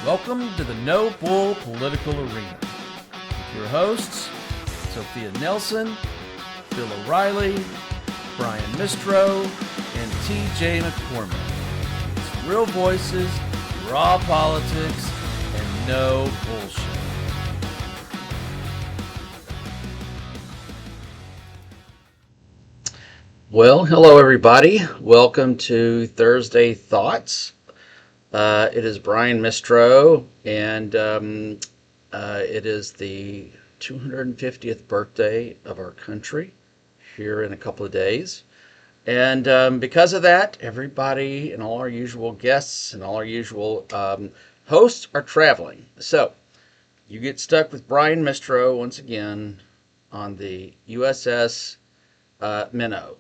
Welcome to the No Bull Political Arena with your hosts, Sophia Nelson, Bill O'Reilly, Brian Mistro, and TJ McCormick. It's real voices, raw politics, and no bullshit. Well, hello everybody. Welcome to Thursday Thoughts. It is Brian Mistro, and it is the 250th birthday of our country here in a couple of days. And because of that, everybody and all our usual guests and all our usual hosts are traveling. So you get stuck with Brian Mistro once again on the USS Minnow.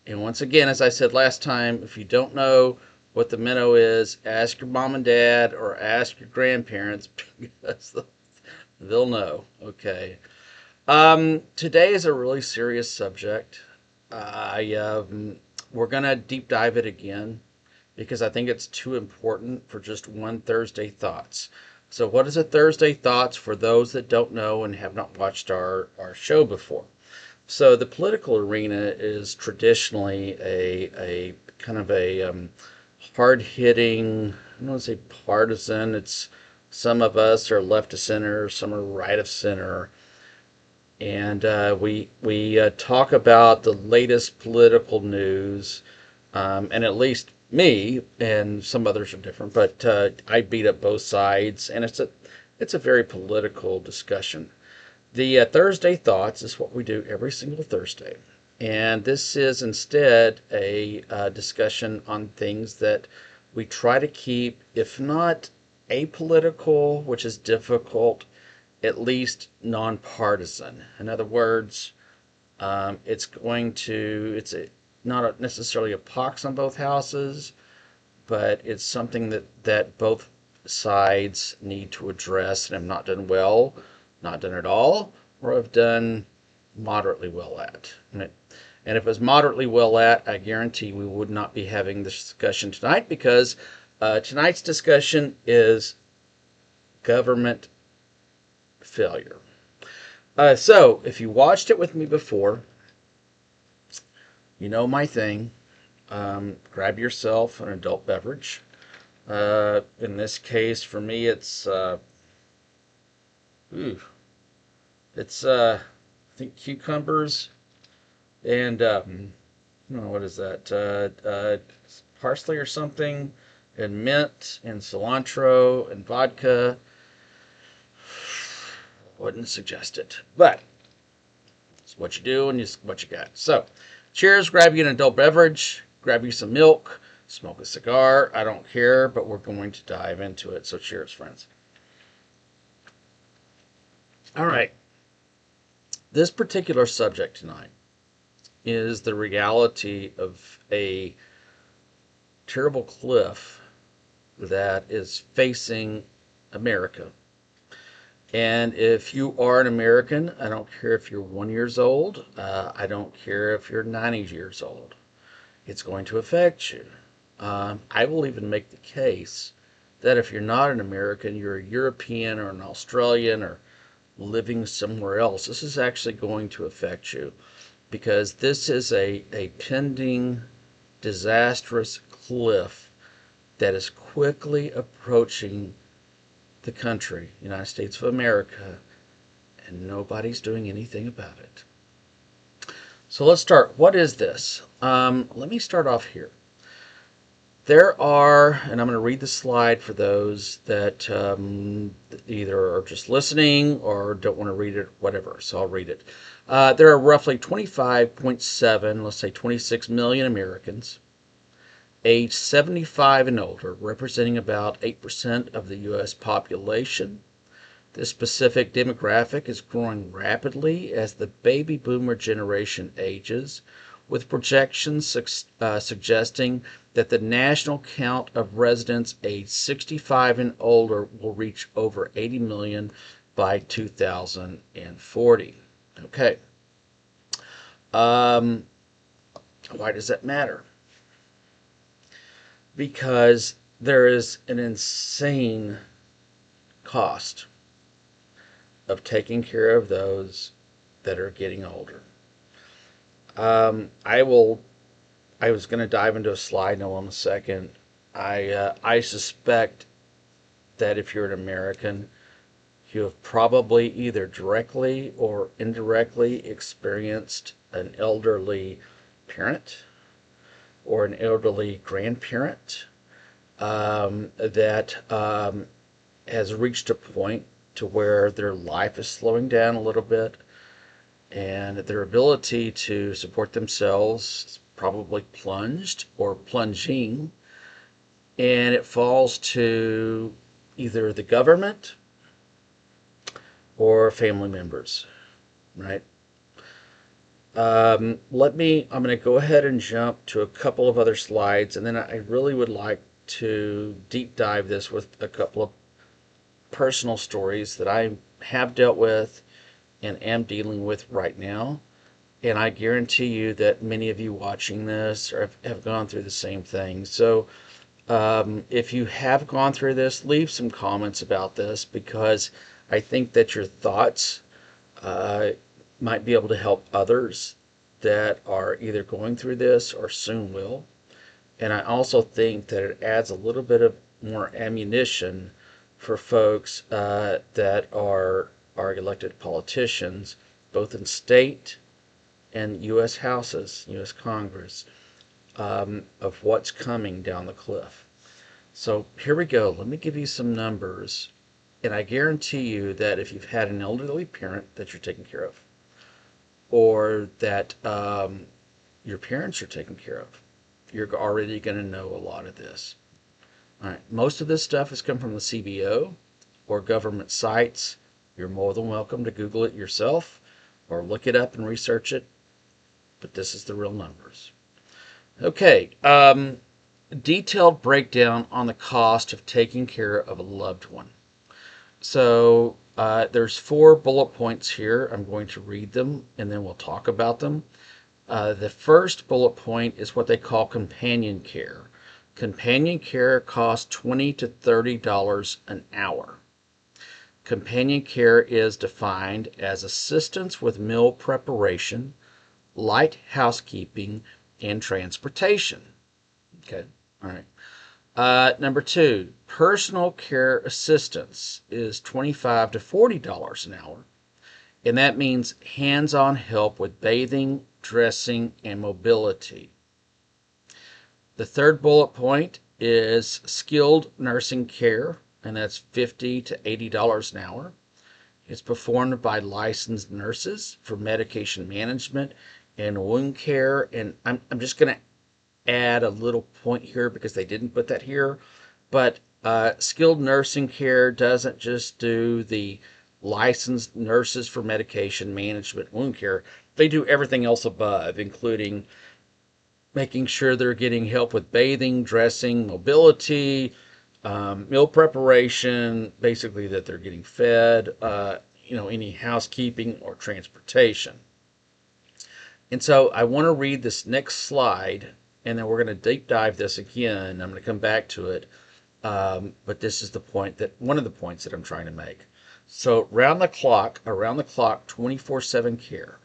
And once again, as I said last time, if you don't know what the minnow is, ask your mom and dad or ask your grandparents because they'll know. Okay. Today is a really serious subject. We're gonna deep dive it again because I think it's too important for just one Thursday Thoughts. So, what is a Thursday Thoughts for those that don't know and have not watched our show before? So the political arena is traditionally a kind of a hard-hitting, I don't want to say partisan. It's some of us are left of center, some are right of center, and we talk about the latest political news, and at least me and some others are different, but I beat up both sides, and it's a very political discussion. The Thursday Thoughts is what we do every single Thursday. And this is instead a discussion on things that we try to keep, if not apolitical, which is difficult, at least nonpartisan. In other words, not necessarily a pox on both houses, but it's something that both sides need to address and have not done well, not done at all, or have done moderately well at. And if it was moderately well at, I guarantee we would not be having this discussion tonight because tonight's discussion is government failure. So, if you watched it with me before, you know my thing. Grab yourself an adult beverage. In this case, for me, it's I think cucumbers and what is that? Parsley or something, and mint and cilantro and vodka. Wouldn't suggest it, but it's what you do and what you got. So, cheers. Grab you an adult beverage. Grab you some milk. Smoke a cigar. I don't care, but we're going to dive into it. So, cheers, friends. All right. This particular subject tonight is the reality of a terrible cliff that is facing America. And if you are an American, I don't care if you're 1 year old, I don't care if you're 90 years old, it's going to affect you. I will even make the case that if you're not an American, you're a European or an Australian or living somewhere else, this is actually going to affect you because this is a pending disastrous cliff that is quickly approaching the country, United States of America, and nobody's doing anything about it. So let's start. What is this? Let me start off here. There are, and I'm going to read the slide for those that either are just listening or don't want to read it, whatever, so I'll read it. There are roughly 25.7, let's say 26 million Americans aged 75 and older, representing about 8% of the U.S. population. This specific demographic is growing rapidly as the baby boomer generation ages, with projections suggesting that the national count of residents aged 65 and older will reach over 80 million by 2040. Okay. Why does that matter? Because there is an insane cost of taking care of those that are getting older. I will. I was going to dive into a slide now in a second. I suspect that if you're an American, you have probably either directly or indirectly experienced an elderly parent or an elderly grandparent that has reached a point to where their life is slowing down a little bit and their ability to support themselves is probably plunged or plunging, and it falls to either the government or family members, right? I'm going to go ahead and jump to a couple of other slides, and then I really would like to deep dive this with a couple of personal stories that I have dealt with and am dealing with right now. And I guarantee you that many of you watching this have gone through the same thing. So if you have gone through this, leave some comments about this, because I think that your thoughts might be able to help others that are either going through this or soon will. And I also think that it adds a little bit of more ammunition for folks that are elected politicians, both in state and U.S. houses, U.S. Congress, of what's coming down the cliff. So here we go. Let me give you some numbers. And I guarantee you that if you've had an elderly parent that you're taking care of, or that your parents are taking care of, you're already going to know a lot of this. All right. Most of this stuff has come from the CBO or government sites. You're more than welcome to Google it yourself or look it up and research it. But this is the real numbers. Okay. Detailed breakdown on the cost of taking care of a loved one. So there's 4 bullet points here. I'm going to read them and then we'll talk about them. The first bullet point is what they call companion care. Companion care costs $20 to $30 an hour. Companion care is defined as assistance with meal preparation, light housekeeping, and transportation. Okay, all right. Number 2, personal care assistance is $25 to $40 an hour, and that means hands-on help with bathing, dressing, and mobility. The third bullet point is skilled nursing care, and that's $50 to $80 an hour. It's performed by licensed nurses for medication management and wound care. And I'm just going to add a little point here because they didn't put that here. But skilled nursing care doesn't just do the licensed nurses for medication management, wound care. They do everything else above, including making sure they're getting help with bathing, dressing, mobility, meal preparation, basically that they're getting fed, any housekeeping or transportation. And so I want to read this next slide, and then we're going to deep dive this again. I'm going to come back to it. But this is one of the points that I'm trying to make. So around the clock, 24/7 care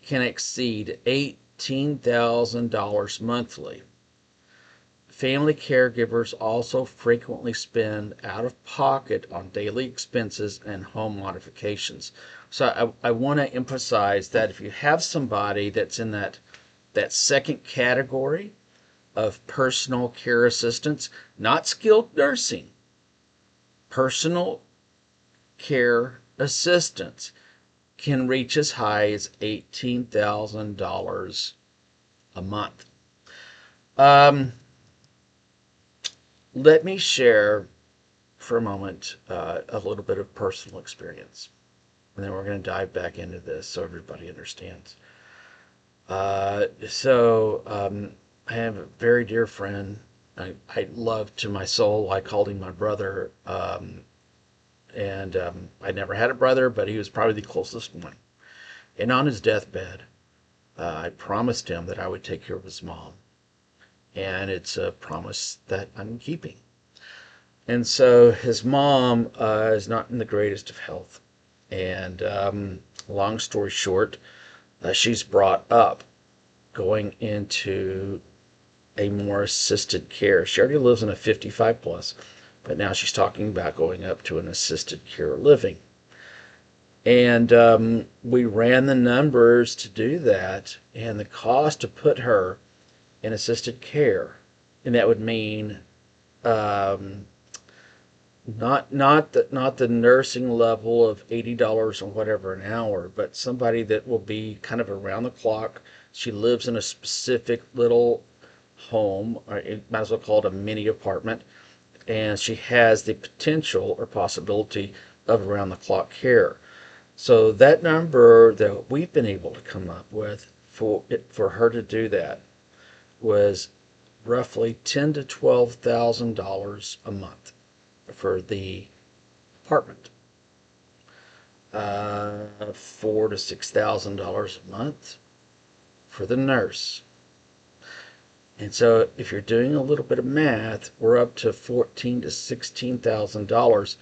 can exceed $18,000 monthly. Family caregivers also frequently spend out of pocket on daily expenses and home modifications. So I want to emphasize that if you have somebody that's in that second category of personal care assistance, not skilled nursing, personal care assistance can reach as high as $18,000 a month. Let me share for a moment a little bit of personal experience, and then we're going to dive back into this so everybody understands. I have a very dear friend I love to my soul. I called him my brother, and I never had a brother, but he was probably the closest one. And on his deathbed, I promised him that I would take care of his mom. And it's a promise that I'm keeping. And so his mom is not in the greatest of health. And long story short, she's brought up going into a more assisted care. She already lives in a 55 plus, but now she's talking about going up to an assisted care living. And we ran the numbers to do that, and the cost to put her in assisted care, and that would mean um, not the nursing level of $80 or whatever an hour, but somebody that will be kind of around the clock. She lives in a specific little home, or you might as well call it a mini apartment, and she has the potential or possibility of around the clock care. So that number that we've been able to come up with for her to do that was roughly $10,000 to $12,000 a month for the apartment, $4,000 to $6,000 a month for the nurse. And so if you're doing a little bit of math, we're up to $14,000 to $16,000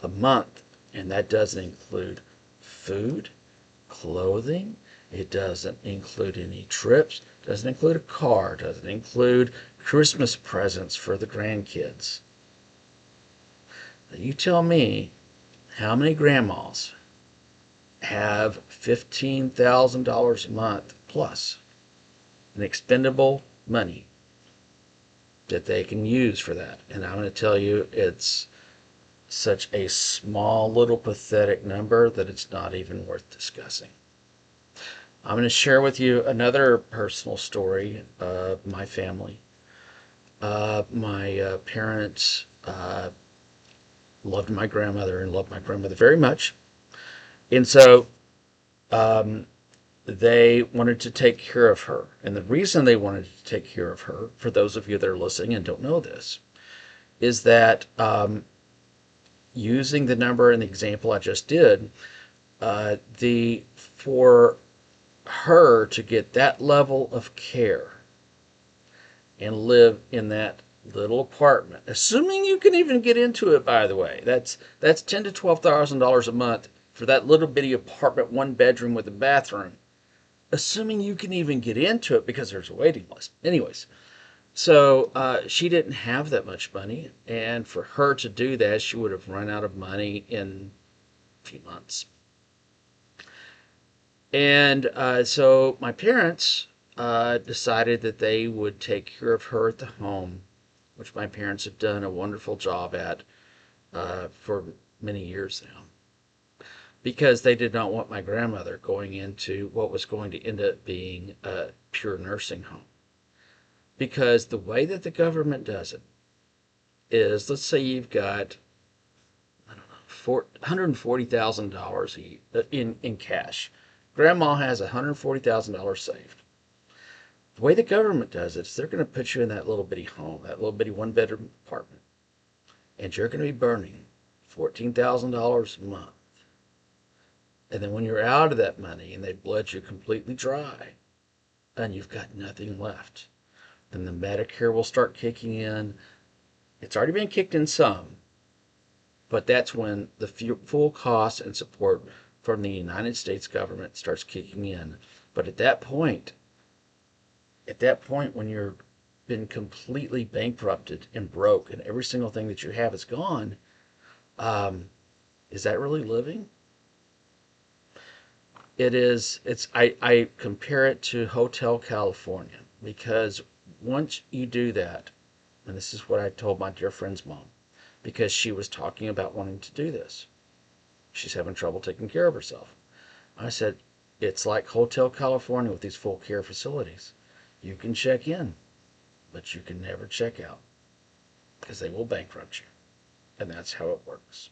a month, and that doesn't include food, clothing. It doesn't include any trips. Doesn't include a car. Doesn't include Christmas presents for the grandkids. You tell me how many grandmas have $15,000 a month plus an expendable money that they can use for that. And I'm going to tell you, it's such a small little pathetic number that it's not even worth discussing. I'm going to share with you another personal story of my family. My parents loved my grandmother and loved my grandmother very much. And so they wanted to take care of her. And the reason they wanted to take care of her, for those of you that are listening and don't know this, is that using the number in the example I just did, for her to get that level of care and live in that little apartment, assuming you can even get into it, by the way, that's $10,000 to $12,000 a month for that little bitty apartment, one bedroom with a bathroom, assuming you can even get into it because there's a waiting list. Anyways, so she didn't have that much money, and for her to do that, she would have run out of money in a few months. And so my parents decided that they would take care of her at the home, which my parents have done a wonderful job at for many years now, because they did not want my grandmother going into what was going to end up being a pure nursing home. Because the way that the government does it is, let's say you've got, I don't know, $140,000 in cash. Grandma has $140,000 saved. The way the government does it is they're going to put you in that little bitty home, that little bitty one bedroom apartment, and you're going to be burning $14,000 a month. And then when you're out of that money and they've bled you completely dry and you've got nothing left, then the Medicare will start kicking in. It's already been kicked in some, but that's when the full cost and support from the United States government starts kicking in. But at that point, when you're been completely bankrupted and broke and every single thing that you have is gone, is that really living? It is. I compare it to Hotel California, because once you do that, and this is what I told my dear friend's mom, because she was talking about wanting to do this. She's having trouble taking care of herself. I said, it's like Hotel California with these full care facilities. You can check in, but you can never check out because they will bankrupt you. And that's how it works.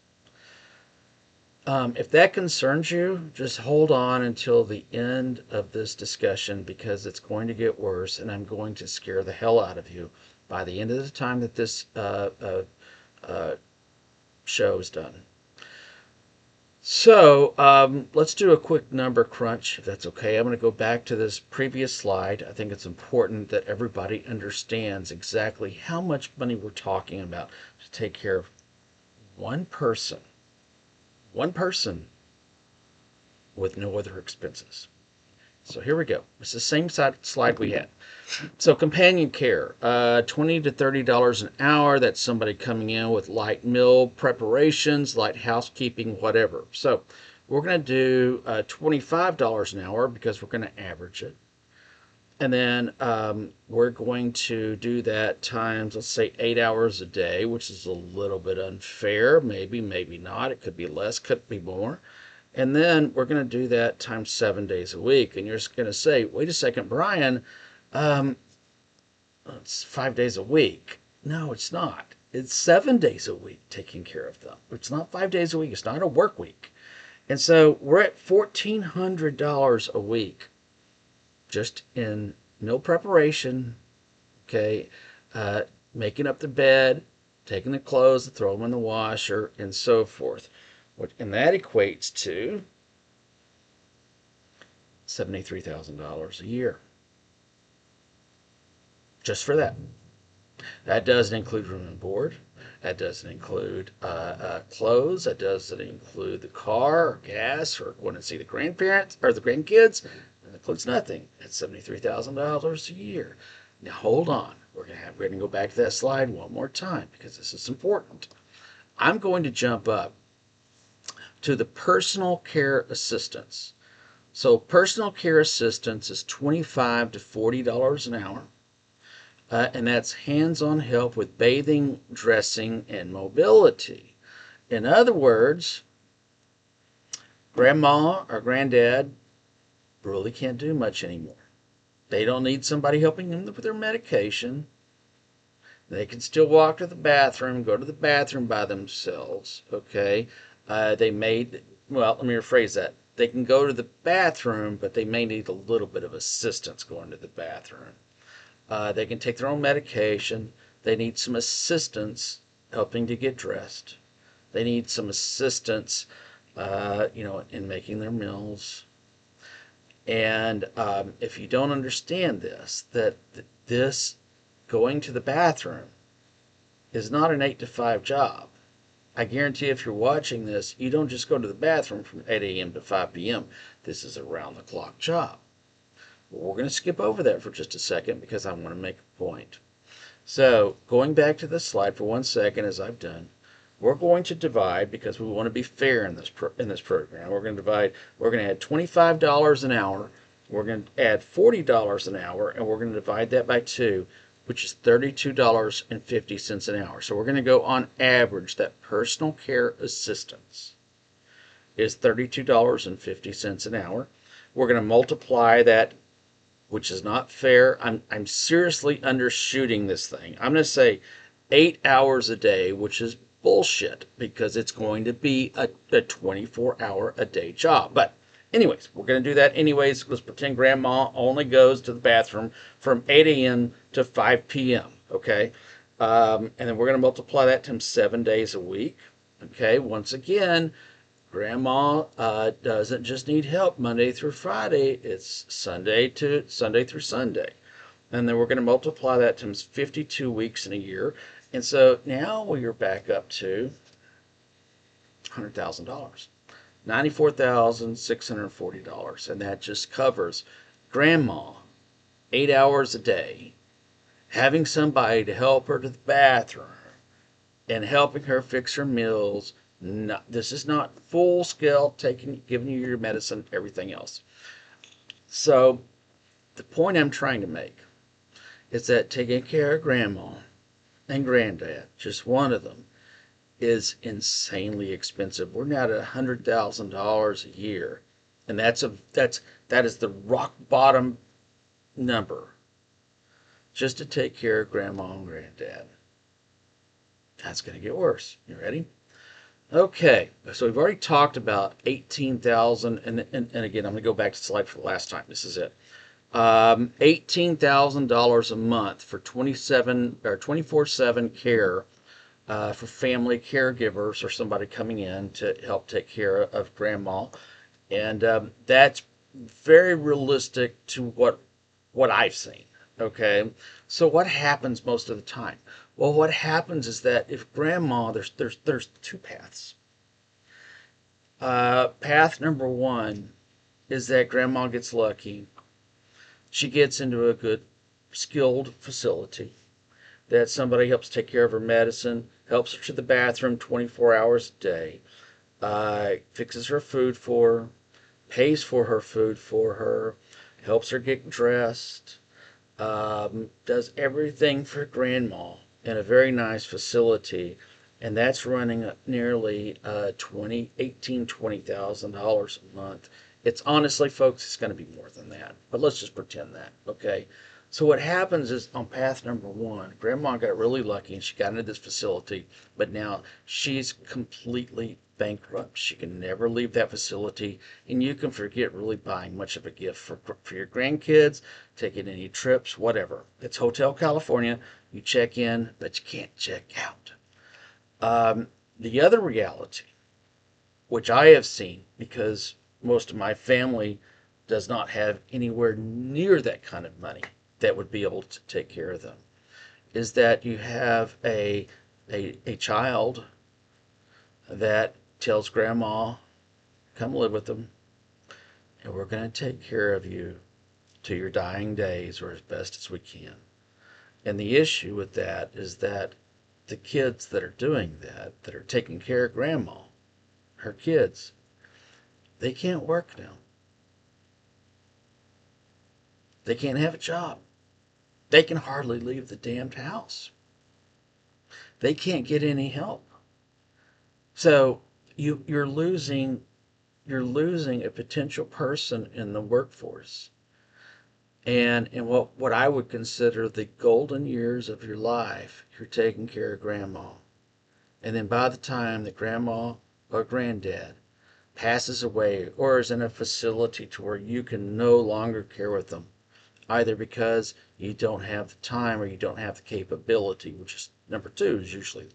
If that concerns you, just hold on until the end of this discussion, because it's going to get worse and I'm going to scare the hell out of you by the end of the time that this show is done. So let's do a quick number crunch, if that's okay. I'm going to go back to this previous slide. I think it's important that everybody understands exactly how much money we're talking about to take care of one person, one person with no other expenses. So here we go. It's the same slide we had. So companion care, $20 to $30 an hour. That's somebody coming in with light meal preparations, light housekeeping, whatever. So we're going to do $25 an hour because we're going to average it. And then we're going to do that times, let's say, 8 hours a day, which is a little bit unfair. Maybe, maybe not. It could be less, could be more. And then we're going to do that times 7 days a week. And you're just going to say, wait a second, Brian, um, it's 5 days a week. No, it's not. It's 7 days a week taking care of them. It's not 5 days a week. It's not a work week. And so we're at $1,400 a week just in meal preparation, okay, making up the bed, taking the clothes, throw them in the washer, and so forth. And that equates to $73,000 a year just for that. That doesn't include room and board. That doesn't include clothes. That doesn't include the car or gas or going to see the grandparents or the grandkids. That includes nothing. That's $73,000 a year. Now hold on. We're going to go back to that slide one more time because this is important. I'm going to jump up to the personal care assistance. So personal care assistance is $25 to $40 an hour. And that's hands-on help with bathing, dressing, and mobility. In other words, grandma or granddad really can't do much anymore. They don't need somebody helping them with their medication. They can still walk to the bathroom, go to the bathroom by themselves, okay? Let me rephrase that. They can go to the bathroom, but they may need a little bit of assistance going to the bathroom. They can take their own medication. They need some assistance helping to get dressed. They need some assistance, in making their meals. And if you don't understand this, that this going to the bathroom is not an 8 to 5 job. I guarantee if you're watching this, you don't just go to the bathroom from 8 a.m. to 5 p.m. This is a round-the-clock job. We're going to skip over that for just a second because I want to make a point. So going back to the slide for 1 second, as I've done, we're going to divide because we want to be fair in this program. We're going to add $25 an hour. We're going to add $40 an hour, and we're going to divide that by 2, which is $32.50 an hour. So we're going to go on average that personal care assistance is $32.50 an hour. We're going to multiply that, which is not fair. I'm seriously undershooting this thing. I'm going to say 8 hours a day, which is bullshit because it's going to be a 24-hour-a-day job. But anyways, we're going to do that anyways. Let's pretend grandma only goes to the bathroom from 8 a.m. to 5 p.m., okay? And then we're going to multiply that times 7 days a week, okay? Once again, grandma doesn't just need help Monday through Friday. It's Sunday through Sunday. And then we're going to multiply that times 52 weeks in a year. And so now we're back up to $100,000. $94,640. And that just covers grandma 8 hours a day, having somebody to help her to the bathroom, and helping her fix her meals. No, this is not full scale giving you your medicine, everything else. So the point I'm trying to make is that taking care of grandma and granddad, just one of them, is insanely expensive. We're now at $100,000 a year, and that is the rock bottom number just to take care of grandma and granddad. That's going to get worse. You ready? Okay, so we've already talked about 18,000, and again, I'm going to go back to the slide for the last time. This is it. $18,000 a month for 24/7 care for family caregivers or somebody coming in to help take care of grandma. And that's very realistic to what I've seen. Okay, so what happens most of the time? Well, what happens is that if grandma, there's two paths. Path number one is that grandma gets lucky. She gets into a good, skilled facility that somebody helps take care of her medicine, helps her to the bathroom 24 hours a day, fixes her food for her, pays for her food for her, helps her get dressed, does everything for grandma in a very nice facility, and that's running up nearly $20,000 a month. It's honestly, folks, it's going to be more than that, but let's just pretend that, okay? So what happens is on path number one, grandma got really lucky and she got into this facility, but now she's completely bankrupt. She can never leave that facility, and you can forget really buying much of a gift for your grandkids, taking any trips, whatever. It's Hotel California. You check in, but you can't check out. The other reality, which I have seen because most of my family does not have anywhere near that kind of money that would be able to take care of them, is that you have a child that tells grandma, come live with them, and we're going to take care of you to your dying days or as best as we can. And the issue with that is that the kids that are doing that, that are taking care of grandma, her kids, they can't work now. They can't have a job. They can hardly leave the damned house. They can't get any help. So you're losing a potential person in the workforce. And in what I would consider the golden years of your life, you're taking care of grandma. And then by the time that grandma or granddad passes away or is in a facility to where you can no longer care with them, either because you don't have the time or you don't have the capability, which is number two is usually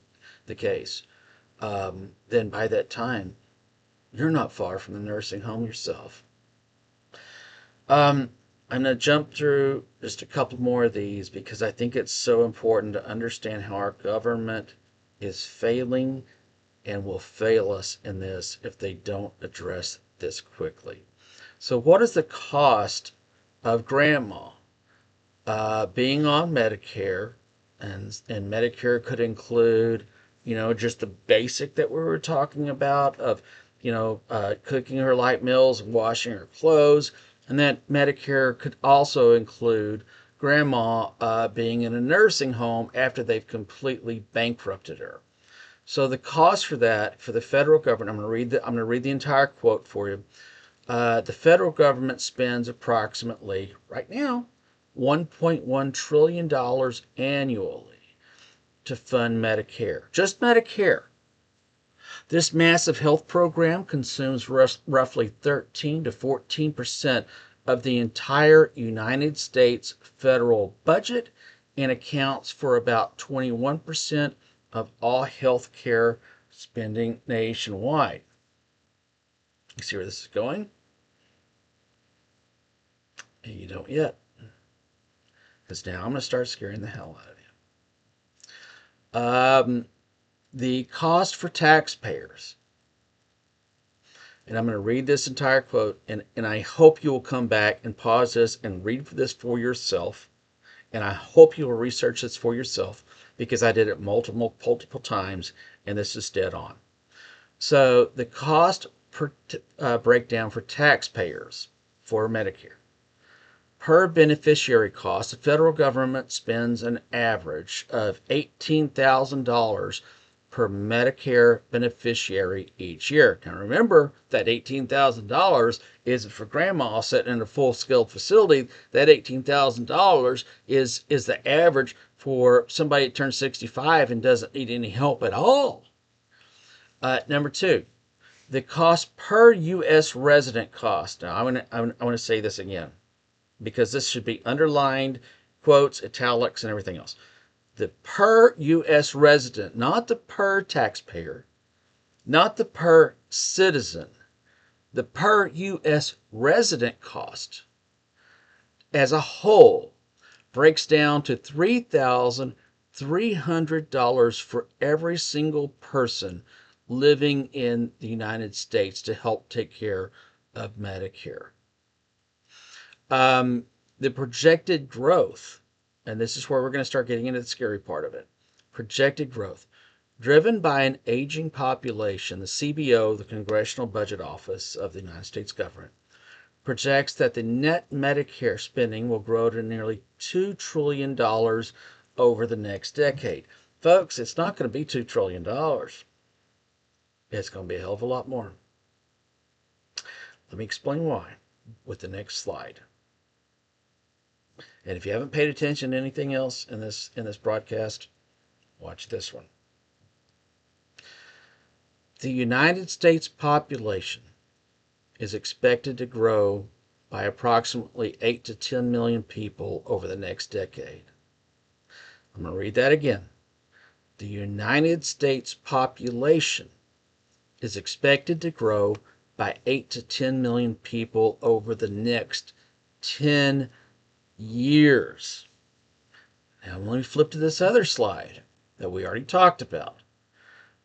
the case, then by that time, you're not far from the nursing home yourself. I'm going to jump through just a couple more of these because I think it's so important to understand how our government is failing and will fail us in this if they don't address this quickly. So what is the cost of grandma being on Medicare? And Medicare could include, just the basic that we were talking about of, cooking her light meals and washing her clothes. And that Medicare could also include grandma being in a nursing home after they've completely bankrupted her. So the cost for that for the federal government, I'm going to read the entire quote for you. The federal government spends approximately right now $1.1 trillion annually to fund Medicare. Just Medicare. This massive health program consumes roughly 13 to 14% of the entire United States federal budget and accounts for about 21% of all health care spending nationwide. You see where this is going? You don't yet. Because now I'm going to start scaring the hell out of you. The cost for taxpayers, and I'm going to read this entire quote, and I hope you will come back and pause this and read this for yourself, and I hope you will research this for yourself, because I did it multiple times, and this is dead on. So the cost per breakdown for taxpayers for Medicare. Per beneficiary cost, the federal government spends an average of $18,000 per Medicare beneficiary each year. Now remember, that $18,000 isn't for grandma sitting in a full-scale facility. That $18,000 is the average for somebody that turns 65 and doesn't need any help at all. Number two, the cost per U.S. resident cost. Now I want to say this again, because this should be underlined, quotes, italics, and everything else. The per U.S. resident, not the per taxpayer, not the per citizen, the per U.S. resident cost as a whole breaks down to $3,300 for every single person living in the United States to help take care of Medicare. The projected growth, and this is where we're going to start getting into the scary part of it, projected growth, driven by an aging population. The CBO, the Congressional Budget Office of the United States government, projects that the net Medicare spending will grow to nearly $2 trillion over the next decade. Folks, it's not going to be $2 trillion. It's going to be a hell of a lot more. Let me explain why with the next slide. And if you haven't paid attention to anything else in this broadcast, watch this one. The United States population is expected to grow by approximately 8 to 10 million people over the next decade. I'm going to read that again. The United States population is expected to grow by 8 to 10 million people over the next 10 years. Now let me flip to this other slide that we already talked about.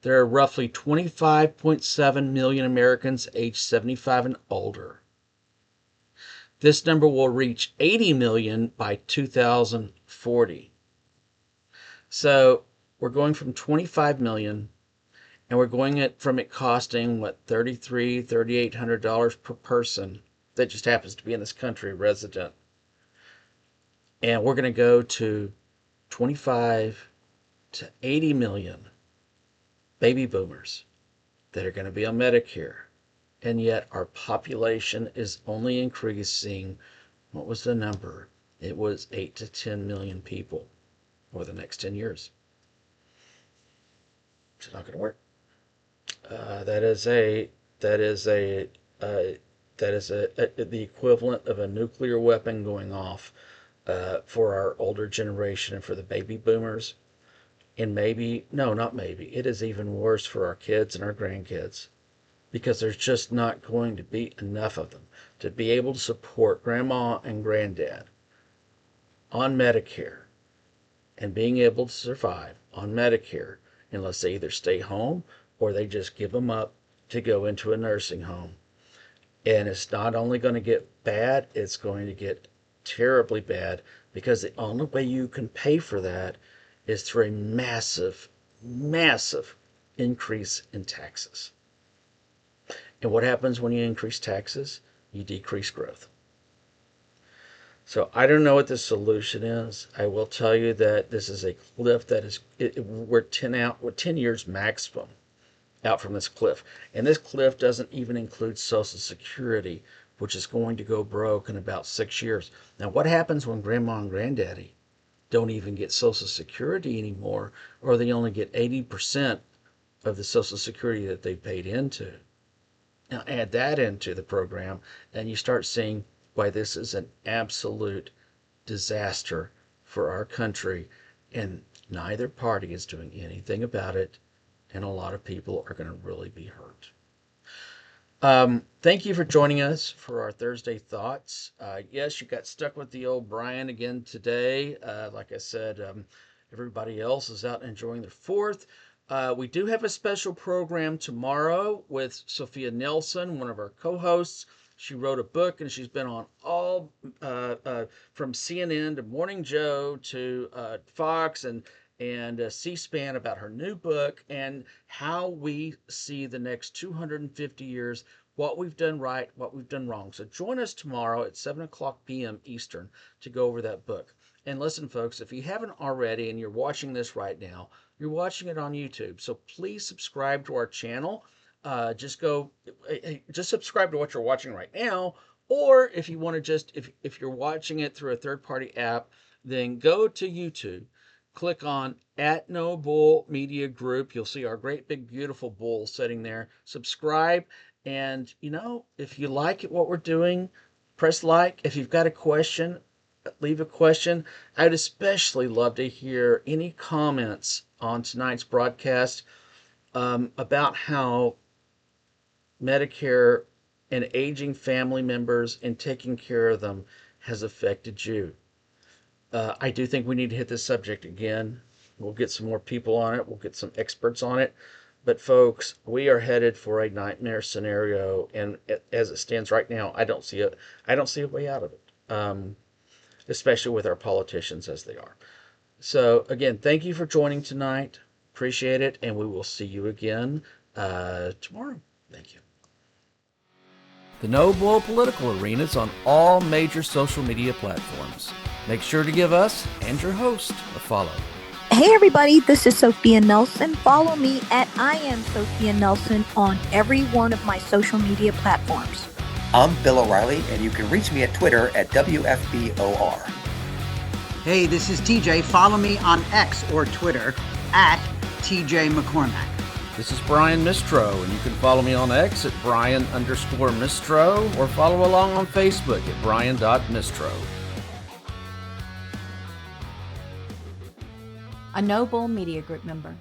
There are roughly 25.7 million Americans aged 75 and older. This number will reach 80 million by 2040. So we're going from 25 million, and we're going from it costing, $3,800 per person that just happens to be in this country resident. And we're going to go to 25 to 80 million baby boomers that are going to be on Medicare. And yet our population is only increasing. What was the number? It was 8 to 10 million people over the next 10 years. It's not going to work. That is the equivalent of a nuclear weapon going off for our older generation and for the baby boomers. And it is even worse for our kids and our grandkids, because there's just not going to be enough of them to be able to support grandma and granddad on Medicare and being able to survive on Medicare unless they either stay home or they just give them up to go into a nursing home. And it's not only going to get bad, it's going to get terribly bad, because the only way you can pay for that is through a massive, massive increase in taxes. And what happens when you increase taxes? You decrease growth. So I don't know what the solution is. I will tell you that this is a cliff that is, we're 10 years maximum out from this cliff. And this cliff doesn't even include Social Security, which is going to go broke in about 6 years. Now, what happens when grandma and granddaddy don't even get Social Security anymore, or they only get 80% of the Social Security that they paid into? Now add that into the program, and you start seeing why this is an absolute disaster for our country, and neither party is doing anything about it, and a lot of people are going to really be hurt. Thank you for joining us for our Thursday Thoughts. Yes, you got stuck with the old Brian again today. Like I said, everybody else is out enjoying their 4th. We do have a special program tomorrow with Sophia Nelson, one of our co-hosts. She wrote a book, and she's been on all from CNN to Morning Joe to Fox and C-SPAN about her new book and how we see the next 250 years, what we've done right, what we've done wrong. So join us tomorrow at 7 o'clock p.m. Eastern to go over that book. And listen, folks, if you haven't already and you're watching this right now, you're watching it on YouTube. So please subscribe to our channel. Just subscribe to what you're watching right now. Or if you want to if you're watching it through a third-party app, then go to YouTube. Click on @NoBull Media Group. You'll see our great big beautiful bull sitting there. Subscribe, and if you like what we're doing, press like. If you've got a question, leave a question. I'd especially love to hear any comments on tonight's broadcast about how Medicare and aging family members and taking care of them has affected you. I do think we need to hit this subject again. We'll get some more people on it. We'll get some experts on it. But folks, we are headed for a nightmare scenario, and as it stands right now, I don't see a way out of it. Especially with our politicians as they are. So again, thank you for joining tonight. Appreciate it, and we will see you again tomorrow. Thank you. The No Bull Political Arena is on all major social media platforms. Make sure to give us and your host a follow. Hey everybody, this is Sophia Nelson. Follow me at I am Sophia Nelson on every one of my social media platforms. I'm Bill O'Reilly, and you can reach me at Twitter at WFBOR. Hey, this is TJ. Follow me on X or Twitter at TJ McCormack. This is Brian Mistro, and you can follow me on X at Brian_Mistro or follow along on Facebook at Brian.Mistro. A No Bull Media Group member.